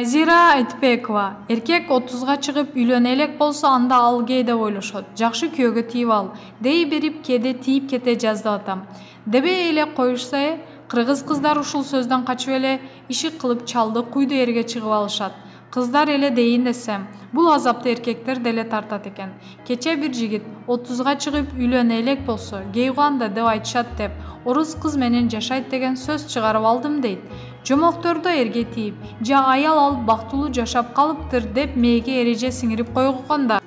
Назира Айтбекова: эркек 30га чыгып үйлөнө элек болсо анда ал гей деп ойлошот. Жакшы күйөөгө тийип ал. Дей берип кээде тийип кете жаздап атам. Дебей эле коюшса, кыргыз кыздар ушул сөздөн качып эле иши кылып чалды куйду эрге чыгып алышат. Кыздар эле дейин десем, бул азапты эркектер деле тартат экен. Кече бир жигит 30га чыгып үйлөнө элек болсо, гей кылганда деп айтышат деп, орус кыз менен жашайт деген сөз чыгарып алдым дейт. Жомоктордо эрге тийип, жа аял алып бактылуу жашап калыптыр деп мээге эреже сиңирип койгонда.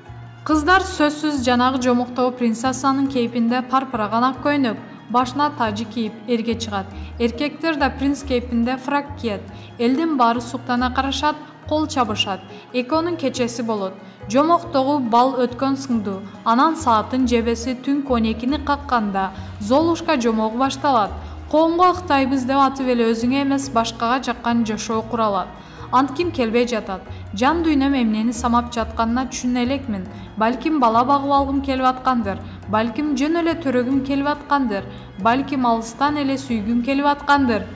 Кыздар сөзсүз жанагы жомоктогу принцессанын кейпинде парпыраган ак көйнөк, башына тажы кийип эрге чыгат. Эркектер да принц кейпинде фрак киет. Элдин баары суктана карашат, кол чабышат. Экөөнүн кечеси болот. Жомоктогу бал өткөн сыңдуу. Анан саатын жебеси түнкү 12-ни какканда Золушка жомогу башталат. Коомго ыктайбыз деп атып эле өзүңө эмес башкага жаккан жашоо куралат. Антким келбей жатат. Жан дүйнөм эмнени самап жатканына түшүнө элекмин. Балким бала багып алгым келип аткандыр. Балким жөн эле төрөгүм келип аткандыр. Балким алыстан эле сүйгүм келип аткандыр.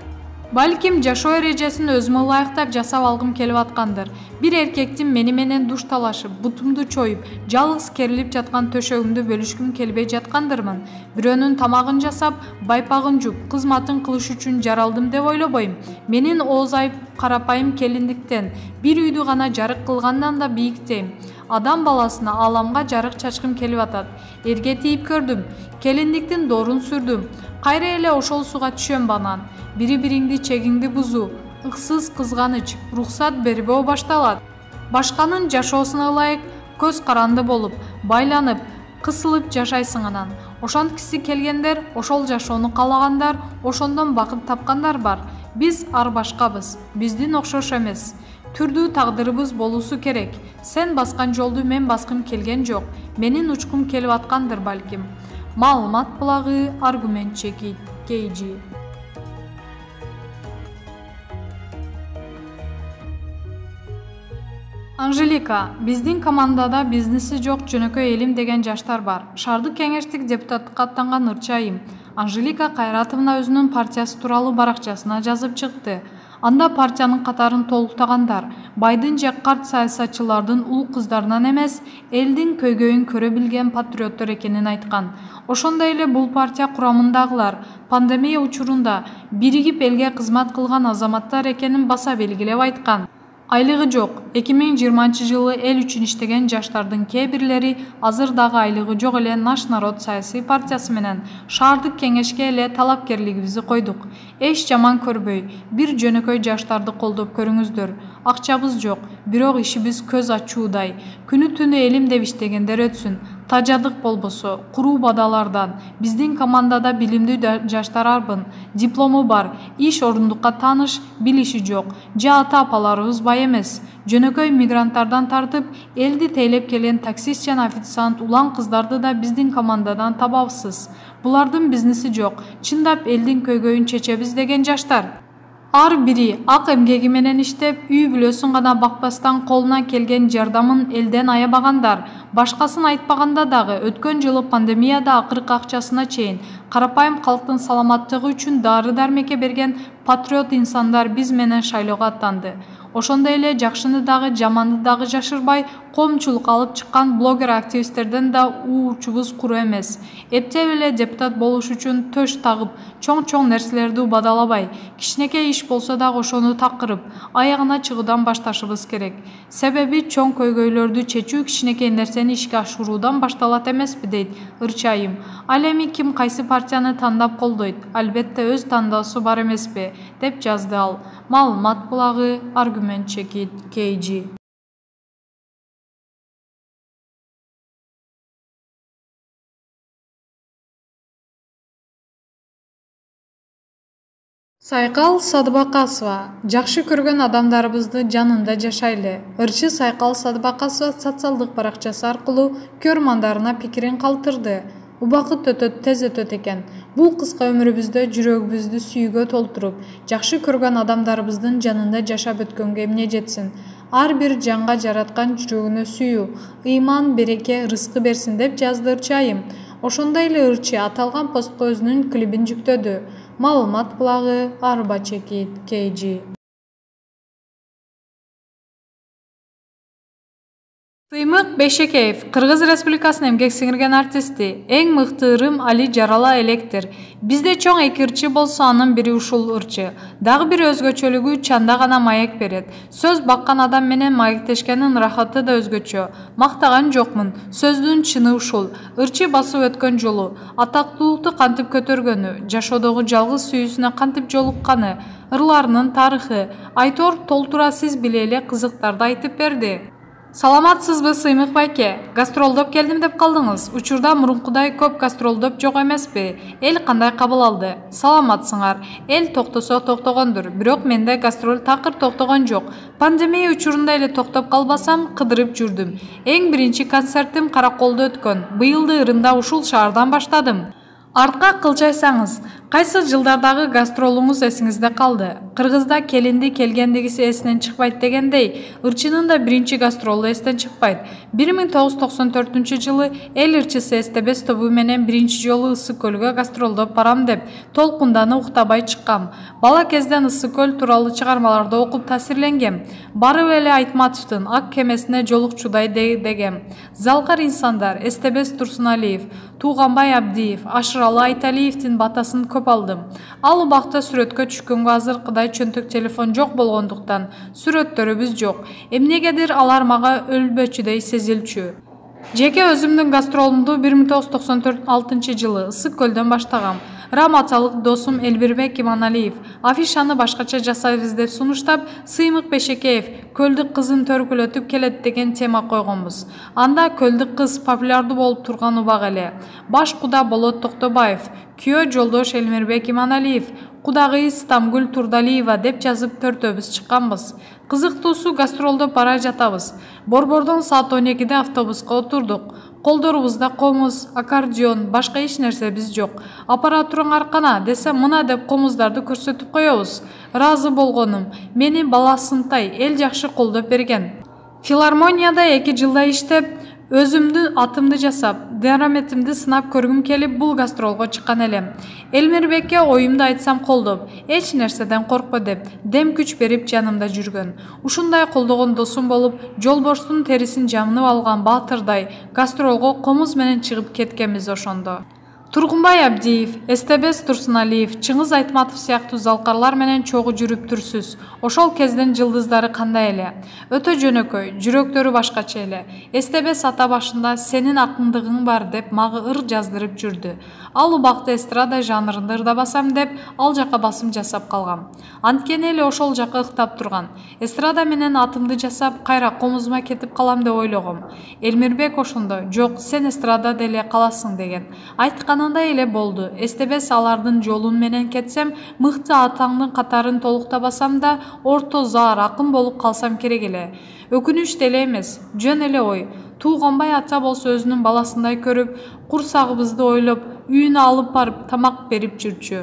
Балким жашоо эрежесин өзүмө ылайыктап жасап алгым келип аткандыр. Бир эркектин мени менен душ талашып, бутумду чоюп, жалгыз керилип жаткан төшөгүмдү бөлүшкүм келбей жаткандырмын. Бирөөнүн тамагын жасап, байпагын жуп, кызматын кылыш үчүн жаралдым деп ойлобойм. Менин ооз айып карапайым келиндиктен, бир үйдү гана жарык кылгандан да бийиктейм. Адам баласына ааламга жарык чачкым келип атат. Эрге тийип көрдүм, келиндиктин доорун сүрдүм. Кайра эле ошол сууга түшөм банан. Бири-бириңди чегиңди бузуу, ыксыз кызганыч, рухсат бербөө башталат. Башканын жашоосуна ылайык көз каранды болуп, байланып, кысылып жашайсың анан. Ошонткиси келгендер, ошол жашоону каалагандар, ошондон бакыт тапкандар бар. Биз ар башкабыз, биздин окшош эмес. Түрдүү тагдырыбыз болуусу керек. Сен баскан жолду мен баскым келген жок. Менин учкум келип аткандыр балким. Маалымат булагы, аргумент чекит, KG. Анжелика: биздин командада бизнеси жок жөнөкөй элим деген жаштар бар. Шаардык кеңештик депутаттыкка аттанган ырчы айым Анжелика Кайратовна өзүнүн партиясы тууралуу баракчасына жазып чыкты. Анда партиянын катарын толуктагандар байдын же карт саясатчылардын уул кыздарынан эмес, элдин көйгөйүн көрө билген патриоттор экенин айткан. Ошондой эле бул партия курамындагылар пандемия учурунда биригип элге кызмат кылган азаматтар экенин баса белгилеп айткан. Айлыгы жок. 2020-жылы эл үчүн иштеген жаштардын кээ бирлери азыр дагы айлыгы жок эле Наш народ саясий партиясы менен шаардык кеңешке эле талапкерлигибизди койдук. Эч жаман көрбөй, бир жөнөкөй жаштарды колдоп көрүңүздөр. Акчабыз жок, бирок ишибиз көз ачуудай. Күнү-түнү элим деп иштегендер өтсүн. Тажадык болбосо, куруу бадалардан. Биздин командада билимдүү жаштар арбын, диплому бар, иш орундукка тааныш, билиши жок. Жа ата-апаларыбыз бай эмес. Жөнөкөй мигранттардан тартып, элди тейлеп келген таксист жана официант улан кыздарды да биздин командадан табабыз. Булардын бизнеси жок. Чындап элдин көйгөйүн чечебиз деген жаштар. Ар бири ак эмгеги менен иштеп, үй бүлөсүн гана бакпастан колуна келген жардамын элден аябагандар. Башкасын айтпаганда дагы өткөн жылы пандемияда акыркы акчасына чейин карапайым калктын саламаттыгы үчүн дары-дармекке берген патриот инсандар биз менен шайлоого аттанды. Ошондой эле жакшыны дагы жаманды дагы жашырбай, коомчулукка алып чыккан блогер-активисттерден да уучубуз куру эмес. Эптеп эле депутат болуш үчүн төш тагып, чоң-чоң нерселерди убадалабай, кичинекей иш болсо дагы ошону такырып, аягына чыгуудан башташыбыз керек. Себеби чоң көйгөйлөрдү чечүү кичинекей нерсени ишке ашыруудан башталат эмеспи, дейт ырчы айым. Ал эми ким кайсы партияны тандап колдойт, албетте өз тандоосу бар эмеспи, деп жазды ал. Маалымат булагы, аргумент чекит, KG. Сайкал Садыбакасова: жакшы көргөн адамдарыбызды жанында жашайлы. Ырчы Сайкал Садыбакасова социалдык баракчасы аркылуу көрмандарына пикирин калтырды. Убакыт өтөт, тез өтөт экен. Бул кыска өмүрүбүздө жүрөгүбүздү сүйүүгө толтуруп, жакшы көргөн адамдарыбыздын жанында жашап өткөнгө эмне жетсин. Ар бир жанга жараткан жүрөгүнө сүйүү, ыйман, береке, рызкы берсин, деп жазды ырчы айым. Ошондой эле ырчы аталган постко өзүнүн клибин жүктөдү. Маалымат булагы, Арба чекит, KG. Сыймык Бейшекеев, Кыргыз Республикасынын эмгек сиңирген артисти, эң мыкты ырым Али Жарала электир. Бизде чоң эки ырчы болсо анын бири ушул ырчы. Дагы бир өзгөчөлүгү чанда гана маек берет. Сөз баккан адам менен маектешкенин рахаты да өзгөчө. Мактаган жокмун, сөздүн чыны ушул. Ырчы басып өткөн жолу, атактуулукту кантип көтөргөнү, жашоодогу жалгыз сүйүүсүнө кантип жолукканы, ырларынын тарыхы, Айтор толтура сиз биле эле кызыктарды айтып берди. Саламатсызбы Сыймык байке? Гастролдоп келдим деп калдыңыз. Учурда мурункудай көп гастролдоп жок эмеспи? Эл кандай кабыл алды? Саламатсыңар. Эл токтосо токтогондур. Бирок менде гастроль такыр токтогон жок. Пандемия учурунда эле токтоп калбасам, кыдырып жүрдүм. Эң биринчи концертим Караколдо өткөн. Быйылды ырымда ушул шаардан баштадым. Артка кылчайсаңыз, кайсы жылдардагы гастролуңуз эсиңизде калды? Кыргызда келинди келгендигиси эсинен чыкпайт дегендей, ырчынын да биринчи гастролу эстен чыкпайт. 1994 жылы эл ырчысы Эстебес тобу менен биринчи жолу Ысык көлгө гастролдоп барам деп толкунданы уктабай чыккам. Бала кезден Ысык көл тууралуу чыгармаларды окуп таасирленгем. Барып эле Айтматовдун Ак кемесине жолукчудай дегем. Залкар инсандар Эстебес Турсуналиев, Тууганбай Абдиев, Ашыралы Айталиевдин батасын көп алдым. Ал убакта сүрөткө түшкөнгө азыркыдай чөнтөк телефон жок болгондуктан сүрөттөрүбүз жок. Эмнегедир алар мага өлбөчүдөй сезилчү. Жеке өзүмдүн гастролумду 1996 жылы Ысык көлдөн баштагам. Раматалык досум Элбирбек Иманалиев афишаны башкача жасайбыз деп сунуштап, Сыймык Бейшекеев көлдүк кызын төркүлөтүп келет деген тема койгонбуз. Анда көлдүк кыз популярдуу болуп турган убак эле. Баш куда Болот Токтобаев, күйөө жолдош Элмирбек Иманалиев, кудагы Стамгүл Турдалиева деп жазып төртөөбүз чыкканбыз. Кызыктуусу гастролдоп бара жатабыз. Борбордон саат 12-де автобуска отурдук. Колдорубузда комуз, аккордеон, башка эч нерсебиз жок. Аппаратураң аркана десем мына деп комуздарды көрсөтүп коебуз. Разы болгонум. Мени баласынтай эл жакшы колдоп берген. Филармонияда 2 жылда иштеп, өзүмдү атымды жасап, дараметимди сынап көргүм келип бул гастролго чыккан элем. Элмирбекке оюмду айтсам колдоп, эч нерседен коркпо деп, дем күч берип жанымда жүргөн. Ушундай колдогон досум болуп, жолборстун терисин жамынып алган баатырдай гастролго комуз менен чыгып кеткенбиз ошондо. Тургунбай Абдиев, Эстебес Турсуналиев, Чыңгыз Айтматов сыяктуу залкарлар менен чогуу жүрүп турсуз. Ошол кездин жылдыздары кандай эле? Өтө жөнөкөй, жүрөктөрү башкача эле. Эстебес ата башында сенин акындыгың бар деп мага ыр жаздырып жүрдү. Ал убакта эстрада жанрында ырдабасам деп ал жака басым жасап калгам. Анткени эле ошол жака ыктап турган. Эстрада менен атымды жасап, кайра комузума кетип калам деп ойлогом. Элмирбек ошондо, жок, сен эстрада деле каласың деген. Айтканындай эле болду. Эстебес алардын жолун менен кетсем, мыкты атаңдын катарын толуктабасам да, орто заар акын болуп калсам керек эле. Өкүнүч деле эмес, жөн эле ой. Тууганбай ата болсо өзүнүн баласындай көрүп, курсагыбызды ойлоп, үйүнө алып барып тамак берип жүрчү.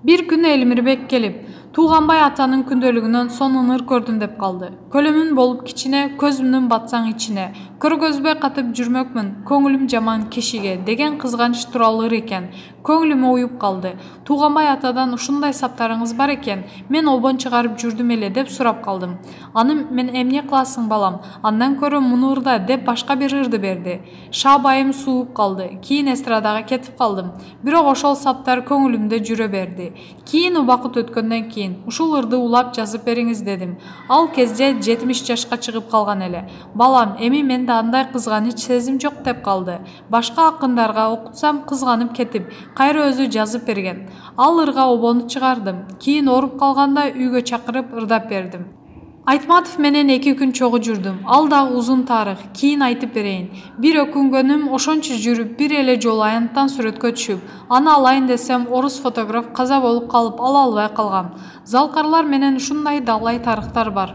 Бир күнү Элмирбек келип, Тууганбай атанын күндөлүгүнөн сонун ыр көрдүм деп калды. Көлөмүн болуп кичине, көзүмдүн батсаң ичине. Көргөзбөй катып жүрмөкмүн, көңүлүм жаман кишиге деген кызганыч тууралуу ыр экен. Көңүлүмө уюп калды. Тууганбай атадан ушундай саптарыңыз бар экен, мен обон чыгарып жүрдүм эле деп сурап калдым. Аны мен эмне кыласың балам, андан көрө муну ырда деп башка бир ырды берди. Шаабайым сууп калды. Кийин эстрадага кетип калдым. Бирок ошол саптар көңүлүмдө жүрө берди. Кийин убакыт өткөндөн кийин ушул ырды улап жазып бериңиз дедим. Ал кезде 70 жашка чыгып калган эле. Балам, эми менде андай кызганыч сезим жок деп калды. Башка акындарга окутсам кызганып кетип, кайра өзү жазып берген. Ал ырга обону чыгардым. Кийин ооруп калганда үйгө чакырып ырдап бердим. Айтматов менен 2 күн чогуу жүрдүм. Ал дагы узун тарых. Кийин айтып берейин. Бир өкүнгөнүм ошончо жүрүп, бир эле жолу аянттан сүрөткө түшүп, аны алайын десем, орус фотограф каза болуп калып ала албай калгам. Залкарлар менен ушундай далай тарыхтар бар.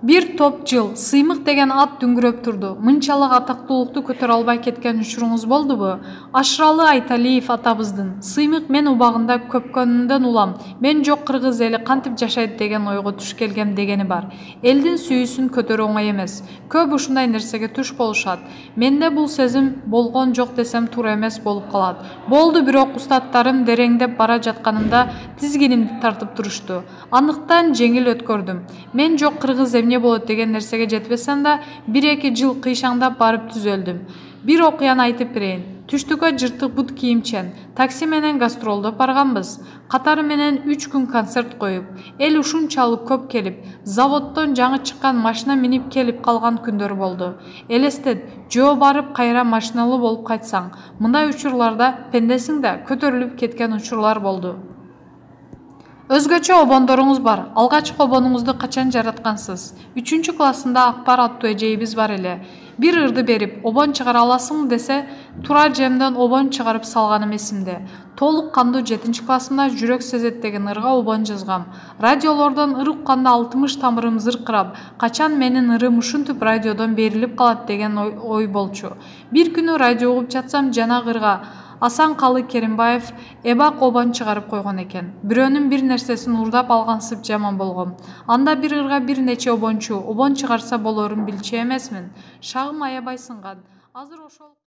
Бир топ жыл Сыймык деген ат дүңгүрөп турду. Мынчалык атактуулукту көтөрө албай кеткен учуруңуз болдубу? Ашыралы Айталиев атабыздын Сыймык мен убагында көпкөнүндөн улам. Мен жок кыргыз эли кантип жашайт деген ойго туш келгем дегени бар. Элдин сүйүүсүн көтөрүү оңой эмес. Көп ушундай нерсеге туш болушат. Менде бул сезим болгон жок десем туура эмес болуп калат. Болду, бирок устаттарым дереңдеп бара жатканымда тизгинимди тартып турушту. Андыктан жеңил өткөрдүм. Мен жок кыргыз эмне эмне болот деген нерсеге жетпесем да 1-2 жыл кыйшаңдап барып түзөлдүм. Бир окуяны айтып берейин. Түштүккө жыртык бут кийимчен такси менен гастролдоп барганбыз. Катары менен 3 күн концерт коюп, эл ушунчалык көп келип, заводдон жаңы чыккан машина минип келип калган күндөр болду. Элестет, жөө барып кайра машиналуу болуп кайтсаң, мындай учурларда пендесиң да көтөрүлүп кеткен учурлар болду. Өзгөчө обондоруңуз бар. Алгачкы обонуңузду качан жараткансыз? 3-классында Акбар аттуу эжейибиз бар эле. Бир ырды берип, обон чыгара аласыңбы десе, тура жемден обон чыгарып салганым эсимде. Толук кандуу 7-классымда жүрөк сезет деген ырга обон жазгам. Радиолордон ыр укканда 60 тамырым зыркырап, качан менин ырым ушинтип радиодон берилип калат деген ой болчу. Бир күнү радио угуп жатсам, жана ырга Асан Калы Керимбаев эбак обон чыгарып койгон экен. Бирөөнүн бир нерсесин урдап алгансып жаман болгом. Анда бир ырга бир нече обончу обон чыгарса болорун билчү эмесмин. Шагым аябай сынган. Азыр ошол